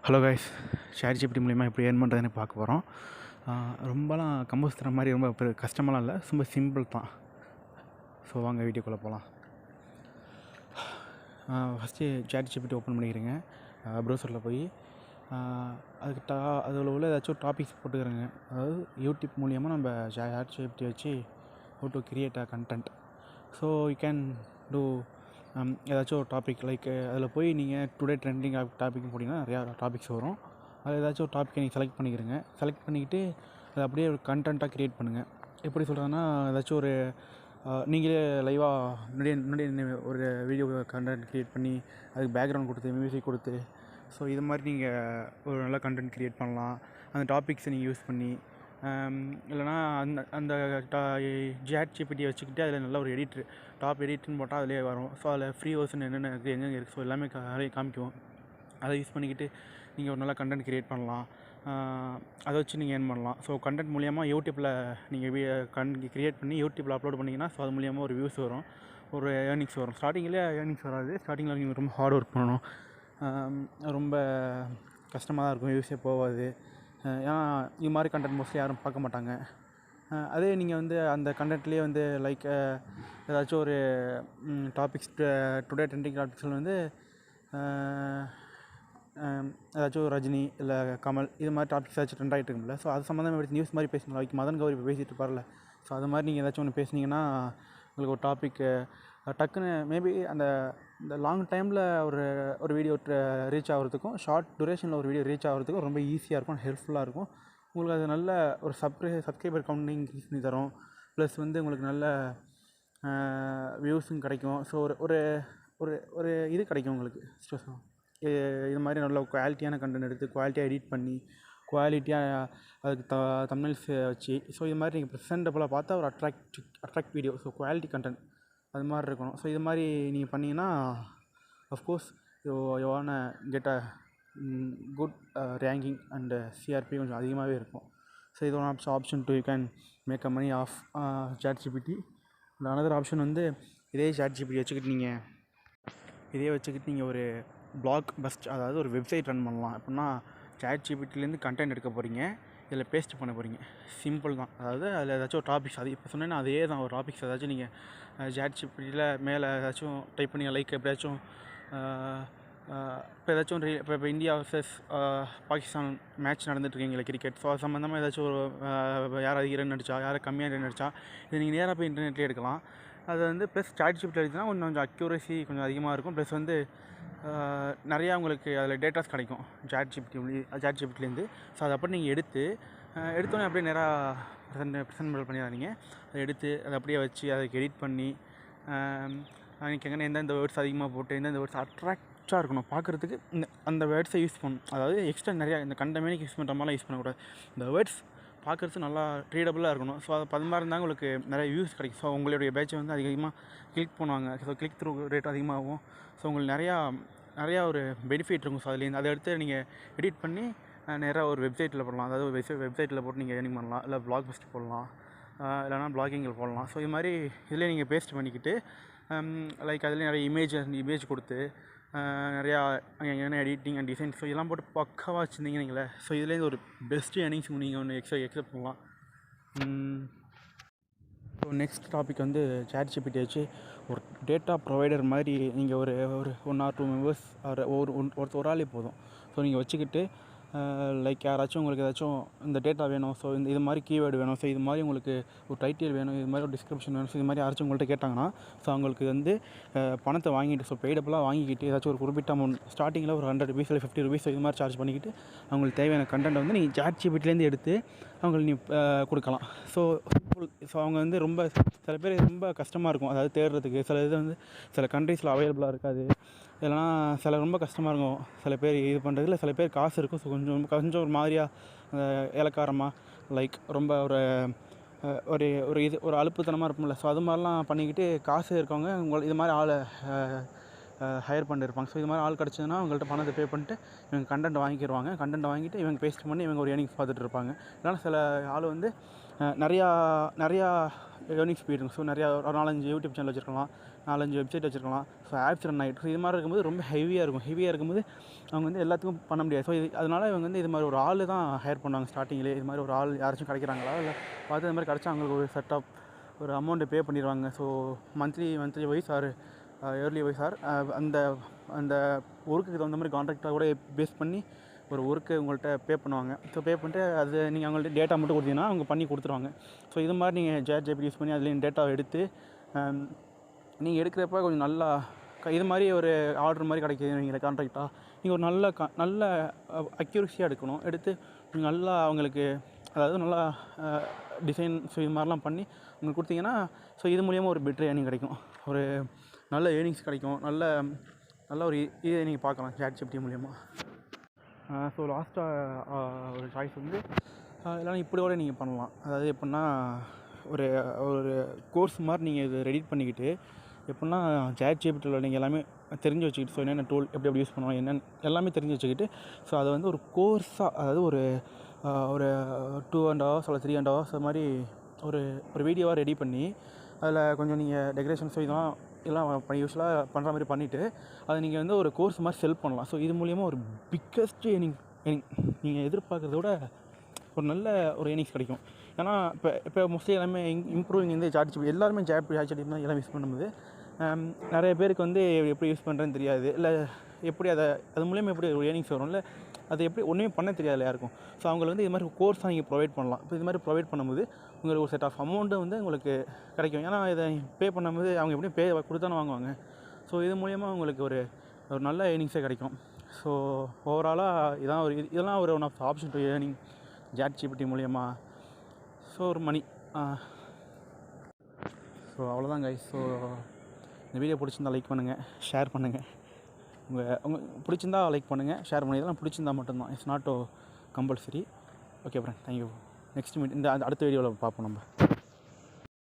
Hello guys, ChatGPT மூலிமா எப்படி earn பண்ணுறதுன்னு பார்க்க போகிறோம். ரொம்பலாம் கம்போஸ் தர மாதிரி ரொம்ப கஷ்டமெல்லாம் இல்லை, ரொம்ப சிம்பிள் தான். ஸோ வாங்க வீடியோக்குள்ளே போகலாம். ஃபஸ்ட்டு ChatGPT ஓப்பன் பண்ணிக்கிறேங்க. ப்ரௌசரில் போய் அதுக்கு அதில் உள்ள ஏதாச்சும் ஒரு டாபிக்ஸ் போட்டுக்கிறேங்க. அதாவது யூடியூப் மூலிமா நம்ம ChatGPT வச்சு how to create a content. So you can do ஏதாச்சும் ஒரு டாபிக் லைக் அதில் போய் நீங்கள் டுடே ட்ரெண்டிங் டாபிக்னு போட்டிங்கன்னா நிறையா டாபிக்ஸ் வரும். அது ஏதாச்சும் ஒரு டாப்பிக்கை நீங்கள் செலக்ட் பண்ணிக்கிறீங்க. செலக்ட் பண்ணிக்கிட்டு அதை அப்படியே ஒரு கண்டென்ட்டாக க்ரியேட் பண்ணுங்கள். எப்படி சொல்கிறதுனா, ஏதாச்சும் ஒரு நீங்களே லைவாக முன்னாடி ஒரு வீடியோ கண்டென்ட் க்ரியேட் பண்ணி அதுக்கு பேக்ரவுண்ட் கொடுத்து மியூசிக் கொடுத்து ஸோ இது மாதிரி நீங்கள் ஒரு நல்ல கண்டென்ட் க்ரியேட் பண்ணலாம். அந்த டாபிக்ஸை நீங்கள் யூஸ் பண்ணி இல்லைனா அந்த ChatGPT வச்சுக்கிட்டு அதில் நல்ல ஒரு டாப் எடிட்னு போட்டால் அதிலே வரும். ஸோ அதில் ஃப்ரீ வெர்ஷன் என்னென்ன இருக்குது, எங்கெங்கே இருக்குது, ஸோ எல்லாமே காமிக்கும். அதை யூஸ் பண்ணிக்கிட்டு நீங்கள் ஒரு நல்ல கண்டென்ட் க்ரியேட் பண்ணலாம். அதை வச்சு நீங்கள் ஏர்ன் பண்ணலாம். ஸோ கண்டென்ட் மூலிமா யூடியூப்பில் நீங்கள் க்ரியேட் பண்ணி யூடியூப்பில் அப்லோட் பண்ணிங்கன்னா ஸோ அது மூலிமா ஒரு வியூஸ் வரும், ஒரு ஏர்னிங்ஸ் வரும். ஸ்டார்டிங்கில் ஏர்னிங்ஸ் வராது. ஸ்டார்டிங்கில் நீங்கள் ரொம்ப ஹார்ட் ஒர்க் பண்ணணும். ரொம்ப கஷ்டமாக தான் இருக்கும், வியூஸே போகாது. ஏன்னா இது மாதிரி கண்டென்ட் மோஸ்ட்லி யாரும் பார்க்க மாட்டாங்க. அதே நீங்கள் வந்து அந்த கண்டென்ட்லேயே வந்து லைக் ஏதாச்சும் ஒரு டாபிக்ஸ் டுடே ட்ரெண்டிங் டாபிக்ஸில் வந்து ஏதாச்சும் ரஜினி இல்லை கமல் இது மாதிரி டாபிக்ஸ் ஏதாச்சும் ட்ரெண்ட் ஆகிட்டு இருக்கும்ல, ஸோ அது சம்மந்தமாக எடுத்து நியூஸ் மாதிரி பேசணும். லைக் மதன் கௌரி இப்போ பேசிகிட்டு இருப்பார்ல, ஸோ அது மாதிரி நீங்கள் ஏதாச்சும் ஒன்று பேசுனீங்கன்னா உங்களுக்கு ஒரு டாபிக் டக்குன்னு மேபி இந்த லாங் டைமில் ஒரு வீடியோ ரீச் ஆகிறதுக்கும் ஷார்ட் டுரேஷனில் ஒரு வீடியோ ரீச் ஆகிறதுக்கும் ரொம்ப ஈஸியாக இருக்கும், ஹெல்ப்ஃபுல்லாக இருக்கும். உங்களுக்கு அது நல்ல ஒரு சப்ஸ்கிரைபர் கவுண்டிங் இன்க்ரீஸ் பண்ணி தரும். ப்ளஸ் வந்து உங்களுக்கு நல்ல வியூஸும் கிடைக்கும். ஸோ ஒரு ஒரு ஒரு இது கிடைக்கும் உங்களுக்கு. இது மாதிரி நல்ல குவாலிட்டியான கண்டென்ட் எடுத்து குவாலிட்டியாக எடிட் பண்ணி குவாலிட்டியாக அதுக்கு தம்ப்நெயில்ஸ் வச்சு ஸோ இது மாதிரி நீங்கள் ப்ரெசென்டபுளாக பார்த்தா ஒரு attract video, so quality content அது மாதிரி இருக்கணும். ஸோ இது மாதிரி நீங்கள் பண்ணிங்கன்னா of course you want get a good ranking and CRP கொஞ்சம் அதிகமாகவே இருக்கும். ஸோ இது one option to you can make a money of ChatGPT. Another option வந்து இதே ChatGPT வச்சுக்கிட்டு நீங்கள் ஒரு பிளாக் பஸ்ட், அதாவது ஒரு வெப்சைட் ரன் பண்ணலாம். எப்படின்னா ChatGPTலேருந்து கண்டென்ட் எடுக்க போகிறீங்க, இதில் பேஸ்ட் பண்ண போகிறீங்க. சிம்பிள் தான். அதாவது அதில் ஏதாச்சும் ஒரு டாபிக்ஸ், அது இப்போ சொன்னேன்னா அதே தான் ஒரு டாபிக்ஸ் ஏதாச்சும் நீங்கள் ChatGPTயில் மேலே ஏதாச்சும் டைப் பண்ணி லைக் எப்படியாச்சும் இப்போ ஏதாச்சும் இப்போ இந்தியா வர்சஸ் பாகிஸ்தான் மேட்ச் நடந்துகிட்ருக்கீங்களா கிரிக்கெட், ஸோ அது சம்மந்தமாக ஏதாச்சும் ஒரு யார் அதிக ரன் அடித்தா, யார் கம்மியாக ரன் அடித்தா, இது நீங்கள் நேராக போய் இன்டர்நெட்லேயே எடுக்கலாம். அது வந்து ப்ளஸ் ChatGPT எடுத்துனா கொஞ்சம் அக்யூரசி கொஞ்சம் அதிகமாக இருக்கும். ப்ளஸ் வந்து நிறையா உங்களுக்கு அதில் டேட்டாஸ் கிடைக்கும் ChatGPTலேருந்து. ஸோ அதை அப்படி நீங்கள் எடுத்தோன்னே அப்படியே நேராக ப்ரெசென்ட் பண்ணிடாதீங்க. அதை எடுத்து அதை அப்படியே வச்சு அதுக்கு எடிட் பண்ணி நீங்கள் எந்தெந்த வேர்ட்ஸ் அதிகமாக போட்டு எந்தெந்த வேர்ட்ஸ் அட்ராக்டாக இருக்கணும் பார்க்குறதுக்கு அந்த வேர்ட்ஸை யூஸ் பண்ணணும். அதாவது எக்ஸ்ட்ரா நிறையா இந்த கண்டமேனிக்கு யூஸ் பண்ணுற மாதிரிலாம் யூஸ் பண்ணக்கூடாது. இந்த வேர்ட்ஸ் பார்க்குறது நல்லா ரீடபுளாக இருக்கணும். ஸோ அது மாதிரி இருந்தால் உங்களுக்கு நிறைய வியூஸ் கிடைக்கும். ஸோ உங்களுடைய பேட்சை வந்து அதிகமாக கிளிக் பண்ணுவாங்க. ஸோ கிளிக் த்ரூ ரேட் அதிகமாகும். ஸோ உங்களுக்கு நிறையா ஒரு பெனிஃபிட் இருக்கும். ஸோ அதுலேருந்து அதை எடுத்து நீங்கள் எடிட் பண்ணி நேராக ஒரு வெப்சைட்டில் போடலாம். அதாவது ஒரு வெப்சைட்டில் போட்டு நீங்கள் ஏர்னிங் பண்ணலாம். இல்லை பிளாக் பஸ்ட் போடலாம், இல்லைனா பிளாகிங்கில் போடலாம். ஸோ இது மாதிரி இதில் நீங்கள் பேஸ்ட் பண்ணிக்கிட்டு லைக் அதில் நிறைய இமேஜ் கொடுத்து நிறையா என்ன எடிட்டிங் அண்ட் டிசைன் ஸோ இதெல்லாம் போட்டு பக்காவாக வச்சுருந்தீங்க நீங்களே. ஸோ இதுலேருந்து ஒரு பெஸ்ட்டு ஏர்னிங்ஸ் நீங்கள் ஒன்று எக்ஸப்ட் பண்ணலாம். ஸோ நெக்ஸ்ட் டாபிக் வந்து ChatGPT வச்சு ஒரு டேட்டா ப்ரொவைடர் மாதிரி நீங்கள் ஒரு 1 or 2 மெம்பர்ஸ் ஒரு ஆளே போதும். ஸோ நீங்கள் வச்சுக்கிட்டு லைக் யாராச்சும் உங்களுக்கு ஏதாச்சும் இந்த டேட்டா வேணும், ஸோ இது மாதிரி கீவேர்டு வேணும், ஸோ இது மாதிரி உங்களுக்கு ஒரு டைட்டில் வேணும், இது மாதிரி ஒரு டிஸ்கிரிப்ஷன் வேணும், ஸோ இது மாதிரி யாராச்சும் உங்கள்கிட்ட கேட்டாங்கன்னா ஸோ அவங்களுக்கு வந்து பணத்தை வாங்கிட்டு ஸோ பெய்டபுளாக வாங்கிக்கிட்டு ஏதாச்சும் ஒரு குறிப்பிட்ட அமௌண்ட் ஸ்டார்டிங்கில் ஒரு 100 rupees இல்லை 50 rupees இது மாதிரி சார்ஜ் பண்ணிக்கிட்டு அவங்களுக்கு தேவையான கண்டென்ட் வந்து நீங்கள் ChatGPTலேருந்து எடுத்து அவங்களுக்கு நீ கொடுக்கலாம். ஸோ அவங்க வந்து ரொம்ப சில பேர் ரொம்ப கஷ்டமாக இருக்கும், அதாவது தேடுறதுக்கு. சில இது வந்து சில கண்ட்ரீஸில் அவைலபிளாக இருக்காது, இல்லைனா சில ரொம்ப கஷ்டமாக இருக்கும் சில பேர் இது பண்ணுறதுல. சில பேர் காசு இருக்கும், ஸோ கொஞ்சம் ஒரு மாதிரியாக இலக்காரமாக லைக் ரொம்ப ஒரு அலுப்புத்தனமாக இருக்கும்ல, ஸோ அது மாதிரிலாம் பண்ணிக்கிட்டு காசு இருக்கவங்க இது மாதிரி ஆளை ஹையர் பண்ணியிருப்பாங்க. ஸோ இது மாதிரி ஆள் கிடச்சதுன்னா அவங்கள்ட்ட பணத்தை பே பண்ணிட்டு இவங்க கண்டென்ட் வாங்கிக்கிடுவாங்க. கண்டென்ட் வாங்கிட்டு இவங்க பேஸ்ட் பண்ணி இவங்க ஒரு ஏர்னிங்ஸ் பார்த்துட்டு இருப்பாங்க. இல்லைனா சில ஆள் வந்து நிறையா ஏர்னிங்ஸ் போயிருக்கும். ஸோ நிறையா ஒரு 4-5 யூடியூப் சேனல் வச்சுருக்கலாம், 4-5 வெப்சைட் வச்சுருக்கலாம். ஸோ ஆப்ஸ் ரன் ஆகிட்டு. ஸோ இது மாதிரி இருக்கும்போது ரொம்ப ஹெவியாக இருக்கும்போது அவங்க வந்து எல்லாத்துக்கும் பண்ண முடியாது. ஸோ அதனால் இவங்க வந்து இது மாதிரி ஒரு ஆள் தான் ஹையர் பண்ணுவாங்க ஸ்டார்டிங்லேயே. இது மாதிரி ஒரு ஆள் யாராச்சும் கிடைக்கிறாங்களா, இல்லை பார்த்து இது மாதிரி கிடச்சா அவங்களுக்கு ஒரு செட் ஒரு அமௌண்ட்டு பே பண்ணிடுவாங்க. So monthly wise or yearly wise or அந்த ஒர்க்குக்கு தகுந்த மாதிரி கான்ட்ராக்டாக கூட பேஸ் பண்ணி ஒரு ஒர்க்கு உங்கள்கிட்ட பே பண்ணுவாங்க. ஸோ பே பண்ணிட்டு அது நீங்கள் அவங்கள்ட்ட டேட்டா மட்டும் கொடுத்தீங்கன்னா அவங்க பண்ணி கொடுத்துருவாங்க. ஸோ இது மாதிரி நீங்கள் ChatGPT யூஸ் பண்ணி அதுலேயும் டேட்டாவை எடுத்து நீங்கள் எடுக்கிறப்ப கொஞ்சம் நல்லா இது மாதிரி ஒரு ஆர்டர் மாதிரி கிடைக்கிது நீங்கள் கான்ட்ராக்டாக, நீங்கள் ஒரு நல்ல அக்யூரஸியாக எடுக்கணும். எடுத்து நீங்கள் நல்லா அவங்களுக்கு அதாவது நல்லா டிசைன் ஸோ இது மாதிரிலாம் பண்ணி உங்களுக்கு கொடுத்தீங்கன்னா ஸோ இது மூலிமா ஒரு பெட்டர் ஏர்னிங் கிடைக்கும். ஒரு நல்ல ஏர்னிங்ஸ் கிடைக்கும். நல்ல ஒரு இதை நீங்கள் பார்க்கலாம் ChatGPT மூலிமா. ஸோ லாஸ்ட்டாக ஒரு சாய்ஸ் வந்து இல்லைனா இப்படியோட நீங்கள் பண்ணலாம். அதாவது எப்படின்னா ஒரு கோர்ஸ் மாதிரி நீங்கள் இது ரெடி பண்ணிக்கிட்டு எப்படின்னா ChatGPTயில் நீங்கள் எல்லாமே தெரிஞ்சு வச்சுக்கிட்டு, ஸோ என்னென்ன டூல் எப்படி யூஸ் பண்ணுவோம் என்னென்னு எல்லாமே தெரிஞ்சு வச்சுக்கிட்டு, ஸோ அதை வந்து ஒரு கோர்ஸாக அதாவது ஒரு 2.5 hours அல்ல 3.5 hours அது மாதிரி ஒரு வீடியோவாக ரெடி பண்ணி அதில் கொஞ்சம் நீங்கள் டெக்கரேஷன் ஸோ எல்லாம் யூஸ்வலாக பண்ணுற மாதிரி பண்ணிவிட்டு அதை நீங்கள் வந்து ஒரு கோர்ஸ் மாதிரி செல் பண்ணலாம். ஸோ இது மூலிமா ஒரு பிக்கஸ்ட் ஏர்னிங் நீங்கள் எதிர்பார்க்குறத விட ஒரு நல்ல ஒரு ஏர்னிங்ஸ் கிடைக்கும். ஏன்னா இப்போ மோஸ்ட்லி எல்லாமே இம்ப்ரூவிங் வந்து ChatGPT எல்லாருமே ChatGPT தான் எல்லாம் யூஸ் பண்ணும்போது நிறைய பேருக்கு வந்து எப்படி யூஸ் பண்ணுறதுன்னு தெரியாது. இல்லை எப்படி அது மூலிமா எப்படி ஒரு ஏர்னிங்ஸ் வரும், இல்லை அது எப்படி ஒன்றுமே பண்ண தெரியாது யாருக்கும். ஸோ அவங்களுக்கு வந்து இது மாதிரி கோர்ஸாக நீங்கள் ப்ரொவைட் பண்ணலாம். இப்போ இது மாதிரி ப்ரொவைட் பண்ணும்போது உங்களுக்கு ஒரு செட் ஆஃப் அமௌண்ட்டு வந்து உங்களுக்கு கிடைக்கும். ஏன்னா இதை பே பண்ணும்போது அவங்க எப்படியும் பே கொடுத்தானே வாங்குவாங்க. ஸோ இது மூலிமா உங்களுக்கு ஒரு நல்ல ஏர்னிங்ஸே கிடைக்கும். ஸோ ஓவராலாக இதெல்லாம் one of option to earning ChatGPT மூலிமா. ஸோ ஒரு மணி. ஸோ அவ்வளோதான் கைஸ். ஸோ இந்த வீடியோ பிடிச்சிருந்தா லைக் பண்ணுங்கள், ஷேர் பண்ணுங்கள். உங்கள் பிடிச்சிருந்தா லைக் பண்ணுங்கள், ஷேர் பண்ணுங்கள். இதெல்லாம் பிடிச்சிருந்தா மட்டும்தான், it's not compulsory. Okay friend, thank you. Next இந்த அடுத்த வீடியோவில் பார்ப்போம் நம்ம.